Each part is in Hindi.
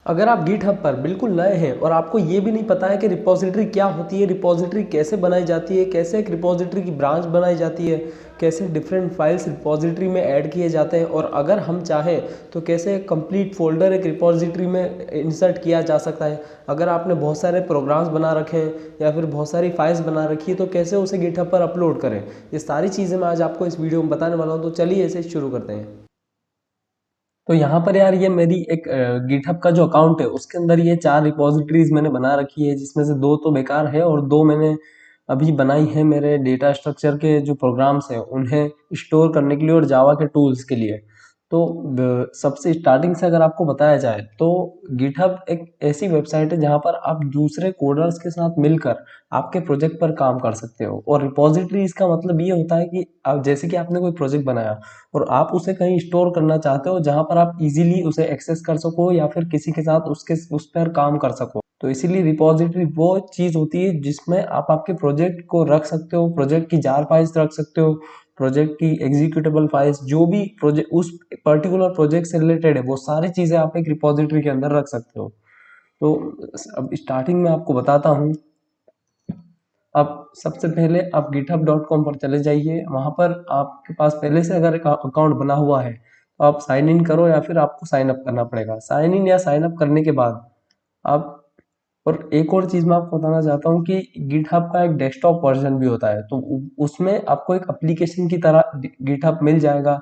अगर आप गिटहब पर बिल्कुल नए हैं और आपको ये भी नहीं पता है कि रिपॉजिटरी क्या होती है, रिपॉजिटरी कैसे बनाई जाती है, कैसे एक रिपॉजिटरी की ब्रांच बनाई जाती है, कैसे डिफरेंट फाइल्स रिपॉजिटरी में ऐड किए जाते हैं, और अगर हम चाहें तो कैसे एक कंप्लीट फोल्डर एक रिपॉजिटरी में इंसर्ट किया जा सकता है। अगर आपने बहुत सारे प्रोग्राम्स बना रखे हैं या फिर बहुत सारी फाइल्स बना रखी है तो कैसे उसे गिटहब पर अपलोड करें, ये सारी चीज़ें मैं आज आपको इस वीडियो में बताने वाला हूँ। तो चलिए इसे शुरू करते हैं। तो यहाँ पर यार ये मेरी एक गिटहब का जो अकाउंट है उसके अंदर ये 4 रिपॉजिटरीज मैंने बना रखी है, जिसमें से 2 तो बेकार है और 2 मैंने अभी बनाई है मेरे डेटा स्ट्रक्चर के जो प्रोग्राम्स हैं उन्हें स्टोर करने के लिए और जावा के टूल्स के लिए। तो सबसे स्टार्टिंग से अगर आपको बताया जाए तो गिटहब एक ऐसी वेबसाइट है जहाँ पर आप दूसरे कोडर्स के साथ मिलकर आपके प्रोजेक्ट पर काम कर सकते हो। और रिपॉजिटरी इसका मतलब ये होता है कि आप जैसे कि आपने कोई प्रोजेक्ट बनाया और आप उसे कहीं स्टोर करना चाहते हो जहां पर आप इजीली उसे एक्सेस कर सको या फिर किसी के साथ उस पर काम कर सको। तो इसीलिए रिपॉजिटरी वो चीज होती है जिसमें आप आपके प्रोजेक्ट को रख सकते हो, प्रोजेक्ट की जार फाइल्स रख सकते हो, प्रोजेक्ट की एग्जीक्यूटेबल फाइल्स, जो भी प्रोजेक्ट उस पर्टिकुलर प्रोजेक्ट से रिलेटेड है वो सारी चीजें आप एक रिपॉजिटरी के अंदर रख सकते हो। तो अब स्टार्टिंग में आपको बताता हूँ। अब सबसे पहले आप github.com पर चले जाइए। वहां पर आपके पास पहले से अगर एक अकाउंट बना हुआ है तो आप साइन इन करो या फिर आपको साइन अप करना पड़ेगा। साइन इन या साइन अप करने के बाद आप, और एक और चीज मैं आपको बताना चाहता हूँ कि गिटहब का एक डेस्कटॉप वर्जन भी होता है, तो उसमें आपको एक एप्लीकेशन की तरह गिटहब मिल जाएगा।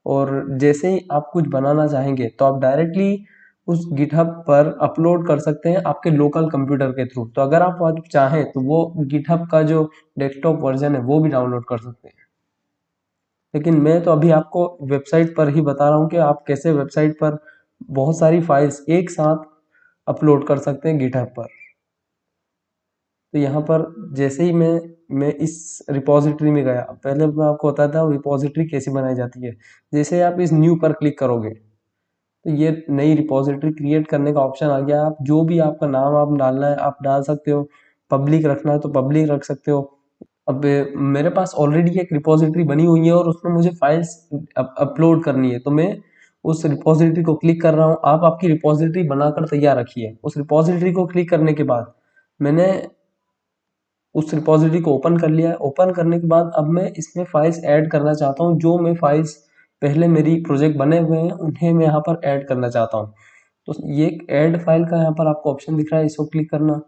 और जैसे ही आप कुछ बनाना चाहेंगे तो आप डायरेक्टली उस गिटहब पर अपलोड कर सकते हैं आपके लोकल कंप्यूटर के थ्रू। तो अगर आप आज चाहें तो वो गिटहब का जो डेस्कटॉप वर्जन है वो भी डाउनलोड कर सकते हैं। लेकिन मैं तो अभी आपको वेबसाइट पर ही बता रहा हूँ कि आप कैसे वेबसाइट पर बहुत सारी फाइल्स एक साथ अपलोड कर सकते हैं गिटहब पर। तो यहाँ पर जैसे ही मैं इस रिपॉजिटरी में गया, पहले मैं आपको बताता हूँ रिपॉजिटरी कैसे बनाई जाती है। जैसे आप इस न्यू पर क्लिक करोगे तो ये नई रिपॉजिटरी क्रिएट करने का ऑप्शन आ गया। आप जो भी आपका नाम आप डालना है आप डाल सकते हो, पब्लिक रखना है तो पब्लिक रख सकते हो। अब मेरे पास ऑलरेडी एक रिपॉजिटरी बनी हुई है और उसमें मुझे फाइल्स अपलोड करनी है, तो मैं उस रिपॉजिटरी को क्लिक कर रहा हूँ। आप आपकी रिपॉजिटरी बनाकर तैयार रखिए। उस रिपॉजिटरी को क्लिक करने के बाद मैंने उस रिपॉजिटरी को ओपन कर लिया है। ओपन करने के बाद अब मैं इसमें फाइल्स ऐड करना चाहता हूँ। जो मैं फाइल्स पहले मेरी प्रोजेक्ट बने हुए हैं उन्हें मैं यहाँ पर ऐड करना चाहता हूँ। तो ये ऐड फाइल का यहाँ पर आपको ऑप्शन दिख रहा है, इसको क्लिक करना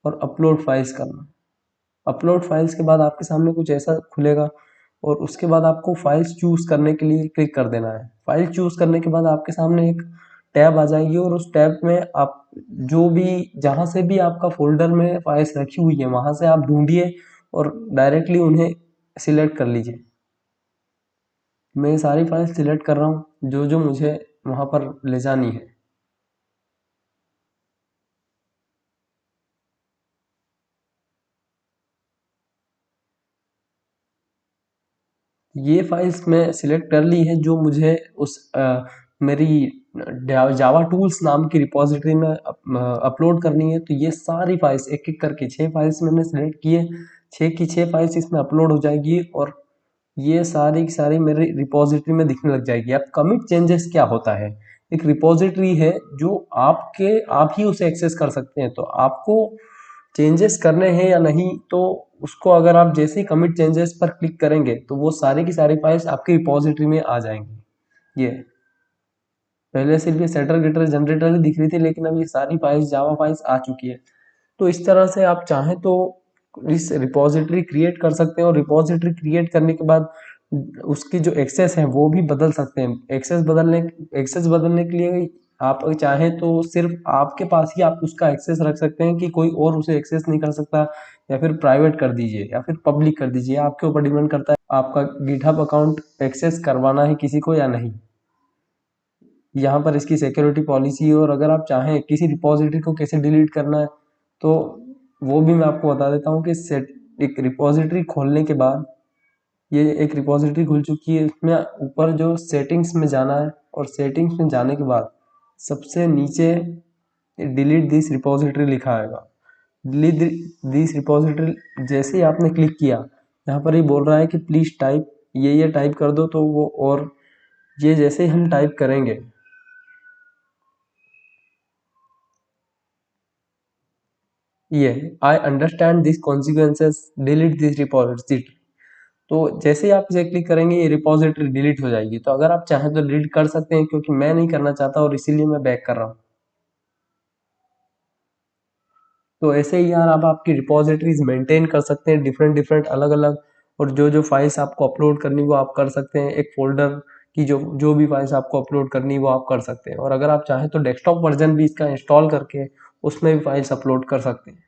और अपलोड फाइल्स करना। अपलोड फाइल्स के बाद आपके सामने कुछ ऐसा खुलेगा और उसके बाद आपको फाइल्स चूज करने के लिए क्लिक कर देना है। फाइल चूज करने के बाद आपके सामने एक टैब आ जाएगी और उस टैब में आप जो भी जहां से भी आपका फोल्डर में फाइल्स रखी हुई है वहां से आप ढूंढिए और डायरेक्टली उन्हें सिलेक्ट कर लीजिए। मैं ये सारी फाइल्स सिलेक्ट कर रहा हूँ जो जो मुझे वहां पर ले जानी है। ये फाइल्स मैं सिलेक्ट कर ली है जो मुझे उस मेरी जावा टूल्स नाम की रिपॉजिटरी में अपलोड करनी है। तो ये सारी फाइल्स एक एक करके 6 फाइल्स मैंने सिलेक्ट किए, 6 की 6 फाइल्स इसमें अपलोड हो जाएगी और ये सारी की सारी मेरी रिपॉजिटरी में दिखने लग जाएगी। अब कमिट चेंजेस क्या होता है, एक रिपॉजिटरी है जो आप ही उसे एक्सेस कर सकते हैं। तो आपको चेंजेस करने हैं या नहीं, तो उसको अगर आप जैसे ही कमिट चेंजेस पर क्लिक करेंगे तो वो सारी की सारी फाइल्स आपकी रिपॉजिटरी में आ जाएंगी। ये पहले सिर्फ ये सेटर गिटर जनरेटर ही दिख रही थी, लेकिन अब ये सारी फाइल्स जावा फाइल्स आ चुकी है। तो इस तरह से आप चाहें तो इस रिपॉजिटरी क्रिएट कर सकते हैं और रिपॉजिटरी क्रिएट करने के बाद उसकी जो एक्सेस है वो भी बदल सकते हैं। एक्सेस बदलने के लिए आप अगर चाहें तो सिर्फ आपके पास ही आप उसका एक्सेस रख सकते हैं कि कोई और उसे एक्सेस नहीं कर सकता, या फिर प्राइवेट कर दीजिए या फिर पब्लिक कर दीजिए, आपके ऊपर डिपेंड करता है आपका गिटहब अकाउंट एक्सेस करवाना है किसी को या नहीं। यहाँ पर इसकी सिक्योरिटी पॉलिसी है और अगर आप चाहें किसी रिपॉजिटरी को कैसे डिलीट करना है तो वो भी मैं आपको बता देता हूँ कि सेट एक रिपॉजिटरी खोलने के बाद, ये एक रिपॉजिटरी खुल चुकी है, इसमें ऊपर जो सेटिंग्स में जाना है और सेटिंग्स में जाने के बाद सबसे नीचे डिलीट दिस रिपॉजिटरी लिखा आएगा। डिलीट दिस रिपॉजिटरी जैसे ही आपने क्लिक किया, यहाँ पर ये बोल रहा है कि प्लीज टाइप ये टाइप कर दो, तो वो, और ये जैसे ही हम टाइप करेंगे ये I understand this consequences, delete this repository. तो जैसे ही आप इसे क्लिक करेंगे ये रिपोजिटरी डिलीट हो जाएगी। तो अगर आप चाहें तो डिलीट कर सकते हैं, क्योंकि मैं नहीं करना चाहता और इसीलिए मैं बैक कर रहा हूँ। तो ऐसे ही यार आप आपकी रिपोजिटरीज मेंटेन कर सकते हैं, डिफरेंट डिफरेंट अलग अलग, और जो जो फाइल्स आपको अपलोड करनी वो आप कर सकते हैं। एक फोल्डर की जो जो भी फाइल्स आपको अपलोड करनी वो आप कर सकते हैं। और अगर आप चाहें तो डेस्कटॉप वर्जन भी इसका इंस्टॉल करके उसमें भी फाइल्स अपलोड कर सकते हैं।